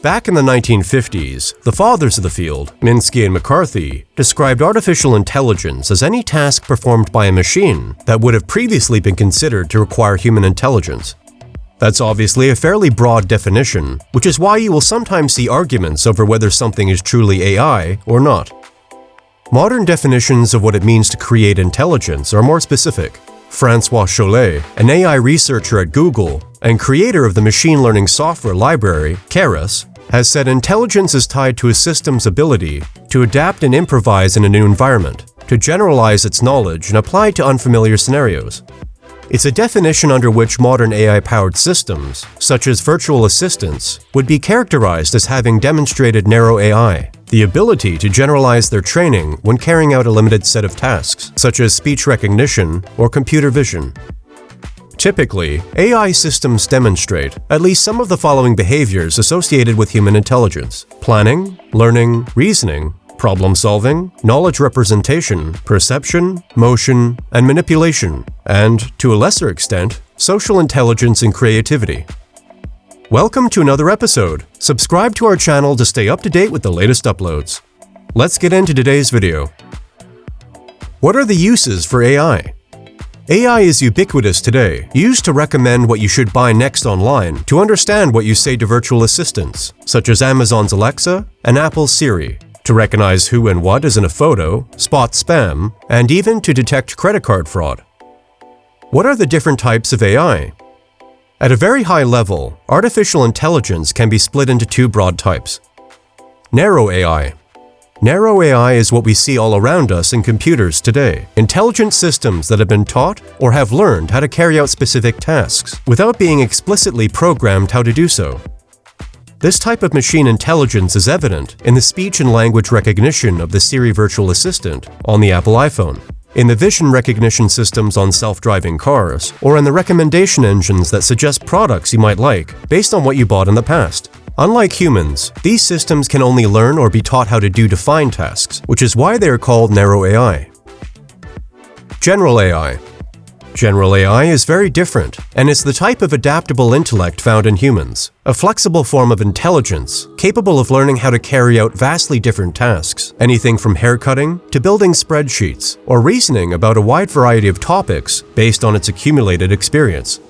Back in the 1950s, the fathers of the field, Minsky and McCarthy, described artificial intelligence as any task performed by a machine that would have previously been considered to require human intelligence. That's obviously a fairly broad definition, which is why you will sometimes see arguments over whether something is truly AI or not. Modern definitions of what it means to create intelligence are more specific. Francois Chollet, an AI researcher at Google and creator of the machine learning software library, Keras, has said intelligence is tied to a system's ability to adapt and improvise in a new environment, to generalize its knowledge and apply it to unfamiliar scenarios. It's a definition under which modern AI-powered systems, such as virtual assistants, would be characterized as having demonstrated narrow AI, the ability to generalize their training when carrying out a limited set of tasks, such as speech recognition or computer vision. Typically, AI systems demonstrate at least some of the following behaviors associated with human intelligence: planning, learning, reasoning, problem-solving, knowledge representation, perception, motion, and manipulation, and, to a lesser extent, social intelligence and creativity. Welcome to another episode. Subscribe to our channel to stay up to date with the latest uploads. Let's get into today's video. What are the uses for AI? AI is ubiquitous today, used to recommend what you should buy next online, to understand what you say to virtual assistants, such as Amazon's Alexa and Apple's Siri, to recognize who and what is in a photo, spot spam, and even to detect credit card fraud. What are the different types of AI? At a very high level, artificial intelligence can be split into two broad types. Narrow AI. Narrow AI is what we see all around us in computers today. Intelligent systems that have been taught or have learned how to carry out specific tasks without being explicitly programmed how to do so. This type of machine intelligence is evident in the speech and language recognition of the Siri virtual assistant on the Apple iPhone, in the vision recognition systems on self-driving cars, or in the recommendation engines that suggest products you might like based on what you bought in the past. Unlike humans, these systems can only learn or be taught how to do defined tasks, which is why they are called narrow AI. General AI. General AI is very different, and is the type of adaptable intellect found in humans, a flexible form of intelligence capable of learning how to carry out vastly different tasks, anything from haircutting to building spreadsheets, or reasoning about a wide variety of topics based on its accumulated experience.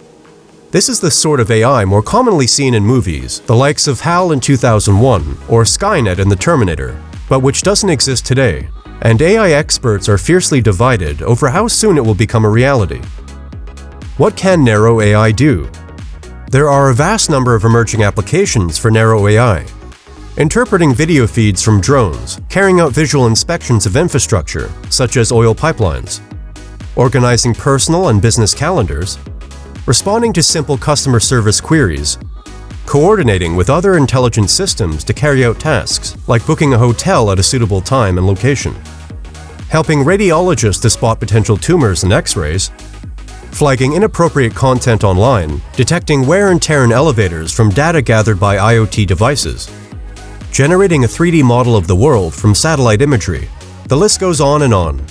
This is the sort of AI more commonly seen in movies, the likes of HAL in 2001 or Skynet in The Terminator, but which doesn't exist today, and AI experts are fiercely divided over how soon it will become a reality. What can narrow AI do? There are a vast number of emerging applications for narrow AI. Interpreting video feeds from drones, carrying out visual inspections of infrastructure, such as oil pipelines, organizing personal and business calendars, responding to simple customer service queries, coordinating with other intelligent systems to carry out tasks, like booking a hotel at a suitable time and location, helping radiologists to spot potential tumors and X-rays, flagging inappropriate content online, detecting wear and tear in elevators from data gathered by IoT devices, generating a 3D model of the world from satellite imagery. The list goes on and on.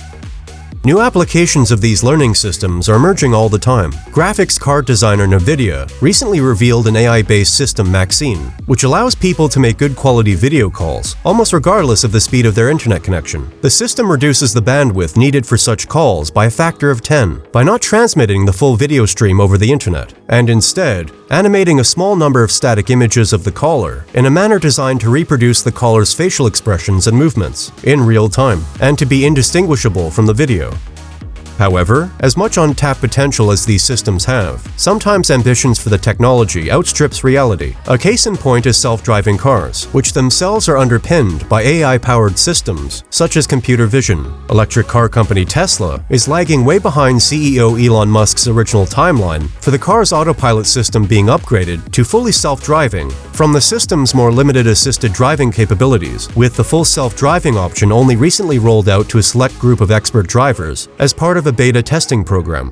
New applications of these learning systems are emerging all the time. Graphics card designer NVIDIA recently revealed an AI-based system, Maxine, which allows people to make good quality video calls, almost regardless of the speed of their internet connection. The system reduces the bandwidth needed for such calls by a factor of 10 by not transmitting the full video stream over the internet, and instead animating a small number of static images of the caller in a manner designed to reproduce the caller's facial expressions and movements in real time, and to be indistinguishable from the video. However, as much untapped potential as these systems have, sometimes ambitions for the technology outstrips reality. A case in point is self-driving cars, which themselves are underpinned by AI-powered systems, such as computer vision. Electric car company Tesla is lagging way behind CEO Elon Musk's original timeline for the car's autopilot system being upgraded to fully self-driving from the system's more limited assisted driving capabilities, with the full self-driving option only recently rolled out to a select group of expert drivers as part of a beta testing program.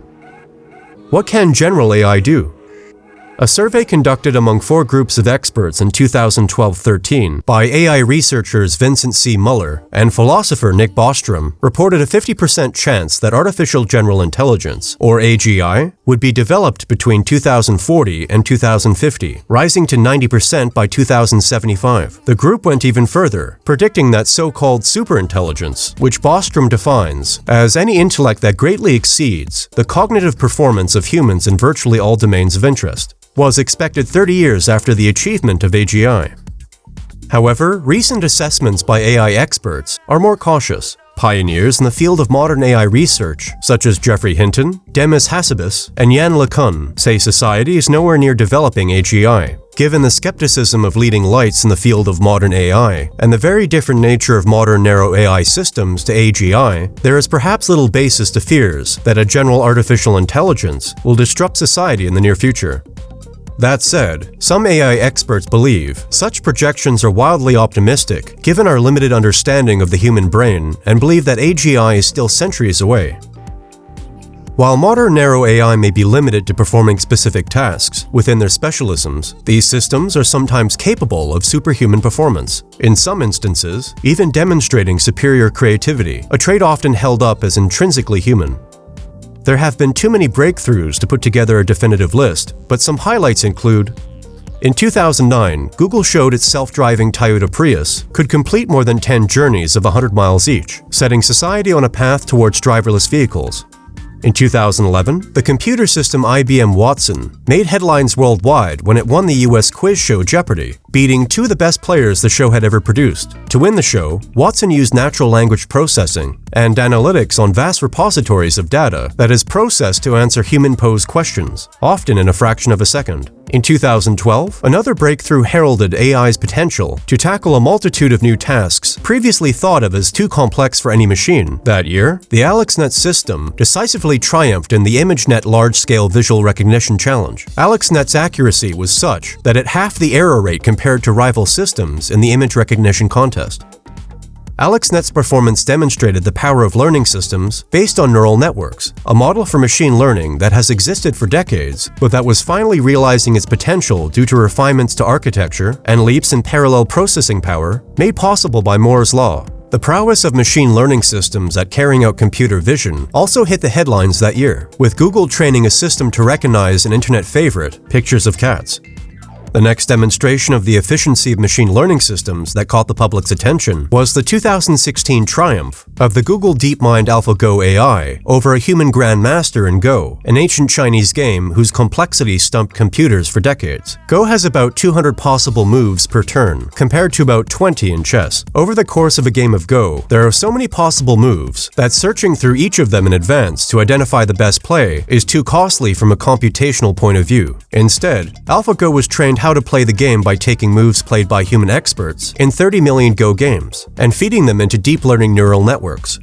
What can general AI do? A survey conducted among 4 groups of experts in 2012-13 by AI researchers Vincent C. Muller and philosopher Nick Bostrom reported a 50% chance that artificial general intelligence, or AGI, would be developed between 2040 and 2050, rising to 90% by 2075. The group went even further, predicting that so-called superintelligence, which Bostrom defines as any intellect that greatly exceeds the cognitive performance of humans in virtually all domains of interest, was expected 30 years after the achievement of AGI. However, recent assessments by AI experts are more cautious. Pioneers in the field of modern AI research, such as Geoffrey Hinton, Demis Hassabis, and Yann LeCun, say society is nowhere near developing AGI. Given the skepticism of leading lights in the field of modern AI, and the very different nature of modern narrow AI systems to AGI, there is perhaps little basis to fears that a general artificial intelligence will disrupt society in the near future. That said, some AI experts believe such projections are wildly optimistic given our limited understanding of the human brain and believe that AGI is still centuries away. While modern narrow AI may be limited to performing specific tasks within their specialisms, these systems are sometimes capable of superhuman performance, in some instances, even demonstrating superior creativity, a trait often held up as intrinsically human. There have been too many breakthroughs to put together a definitive list, but some highlights include: in 2009, Google showed its self-driving Toyota Prius could complete more than 10 journeys of 100 miles each, setting society on a path towards driverless vehicles. In 2011, the computer system IBM Watson made headlines worldwide when it won the US quiz show Jeopardy, beating 2 of the best players the show had ever produced. To win the show, Watson used natural language processing and analytics on vast repositories of data that is processed to answer human-posed questions, often in a fraction of a second. In 2012, another breakthrough heralded AI's potential to tackle a multitude of new tasks previously thought of as too complex for any machine. That year, the AlexNet system decisively triumphed in the ImageNet large-scale visual recognition challenge. AlexNet's accuracy was such that it halved the error rate compared to rival systems in the image recognition contest. AlexNet's performance demonstrated the power of learning systems based on neural networks, a model for machine learning that has existed for decades, but that was finally realizing its potential due to refinements to architecture and leaps in parallel processing power made possible by Moore's law. The prowess of machine learning systems at carrying out computer vision also hit the headlines that year, with Google training a system to recognize an internet favorite, pictures of cats. The next demonstration of the efficiency of machine learning systems that caught the public's attention was the 2016 triumph of the Google DeepMind AlphaGo AI over a human grandmaster in Go, an ancient Chinese game whose complexity stumped computers for decades. Go has about 200 possible moves per turn, compared to about 20 in chess. Over the course of a game of Go, there are so many possible moves that searching through each of them in advance to identify the best play is too costly from a computational point of view. Instead, AlphaGo was trained how to play the game by taking moves played by human experts in 30 million Go games and feeding them into deep learning neural networks.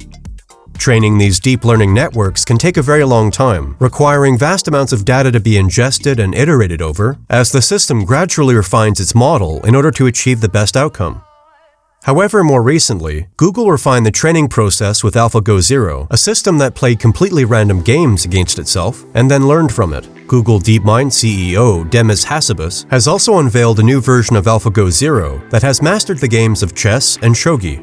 Training these deep learning networks can take a very long time, requiring vast amounts of data to be ingested and iterated over as the system gradually refines its model in order to achieve the best outcome. However, more recently, Google refined the training process with AlphaGo Zero, a system that played completely random games against itself and then learned from it. Google DeepMind CEO Demis Hassabis has also unveiled a new version of AlphaGo Zero that has mastered the games of chess and shogi.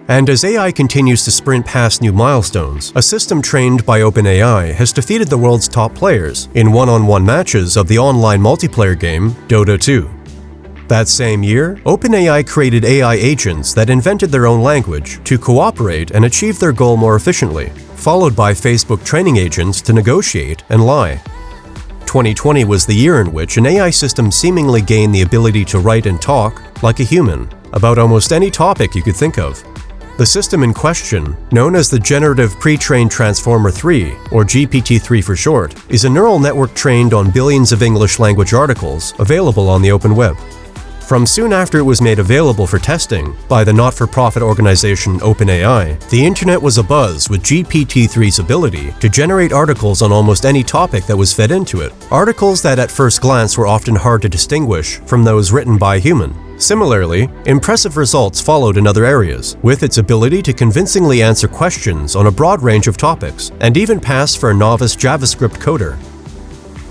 And as AI continues to sprint past new milestones, a system trained by OpenAI has defeated the world's top players in one-on-one matches of the online multiplayer game Dota 2. That same year, OpenAI created AI agents that invented their own language to cooperate and achieve their goal more efficiently, followed by Facebook training agents to negotiate and lie. 2020 was the year in which an AI system seemingly gained the ability to write and talk like a human about almost any topic you could think of. The system in question, known as the Generative Pre-trained Transformer 3, or GPT-3 for short, is a neural network trained on billions of English language articles available on the open web. From soon after it was made available for testing by the not-for-profit organization OpenAI, the internet was abuzz with GPT-3's ability to generate articles on almost any topic that was fed into it, articles that at first glance were often hard to distinguish from those written by a human. Similarly, impressive results followed in other areas, with its ability to convincingly answer questions on a broad range of topics, and even pass for a novice JavaScript coder.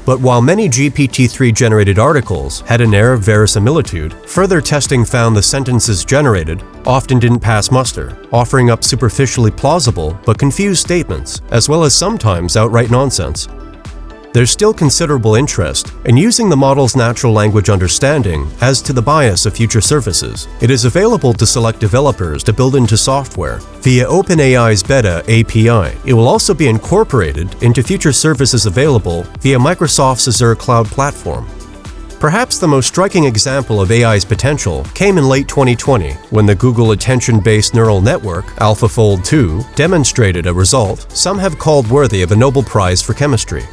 But while many GPT-3 generated articles had an air of verisimilitude, further testing found the sentences generated often didn't pass muster, offering up superficially plausible but confused statements, as well as sometimes outright nonsense. There's still considerable interest in using the model's natural language understanding as to the bias of future services. It is available to select developers to build into software via OpenAI's Beta API. It will also be incorporated into future services available via Microsoft's Azure cloud platform. Perhaps the most striking example of AI's potential came in late 2020, when the Google attention-based neural network, AlphaFold 2, demonstrated a result some have called worthy of a Nobel Prize for chemistry.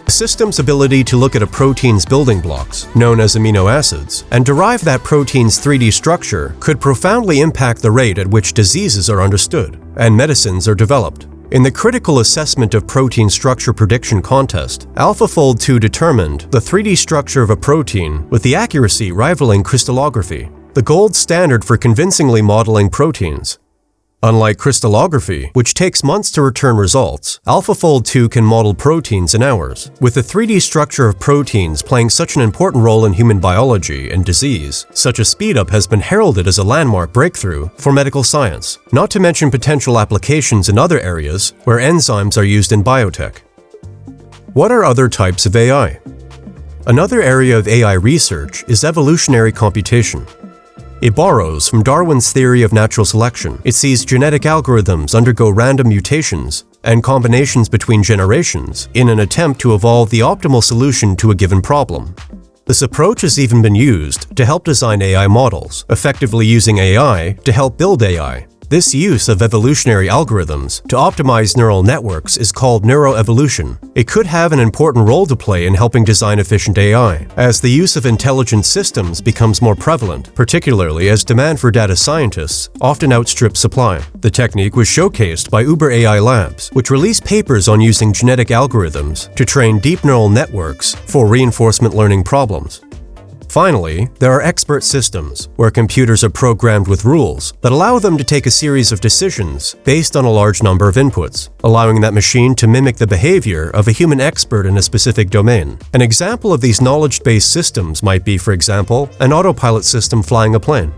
The system's ability to look at a protein's building blocks, known as amino acids, and derive that protein's 3D structure could profoundly impact the rate at which diseases are understood and medicines are developed. In the Critical Assessment of Protein Structure Prediction contest, AlphaFold 2 determined the 3D structure of a protein with the accuracy rivaling crystallography, the gold standard for convincingly modeling proteins. Unlike crystallography, which takes months to return results, AlphaFold 2 can model proteins in hours. With the 3D structure of proteins playing such an important role in human biology and disease, such a speedup has been heralded as a landmark breakthrough for medical science, not to mention potential applications in other areas where enzymes are used in biotech. What are other types of AI? Another area of AI research is evolutionary computation. It borrows from Darwin's theory of natural selection. It sees genetic algorithms undergo random mutations and combinations between generations in an attempt to evolve the optimal solution to a given problem. This approach has even been used to help design AI models, effectively using AI to help build AI. This use of evolutionary algorithms to optimize neural networks is called neuroevolution. It could have an important role to play in helping design efficient AI, as the use of intelligent systems becomes more prevalent, particularly as demand for data scientists often outstrips supply. The technique was showcased by Uber AI Labs, which released papers on using genetic algorithms to train deep neural networks for reinforcement learning problems. Finally, there are expert systems, where computers are programmed with rules that allow them to take a series of decisions based on a large number of inputs, allowing that machine to mimic the behavior of a human expert in a specific domain. An example of these knowledge-based systems might be, for example, an autopilot system flying a plane.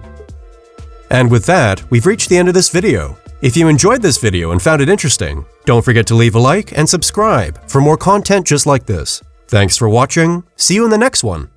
And with that, we've reached the end of this video. If you enjoyed this video and found it interesting, don't forget to leave a like and subscribe for more content just like this. Thanks for watching. See you in the next one.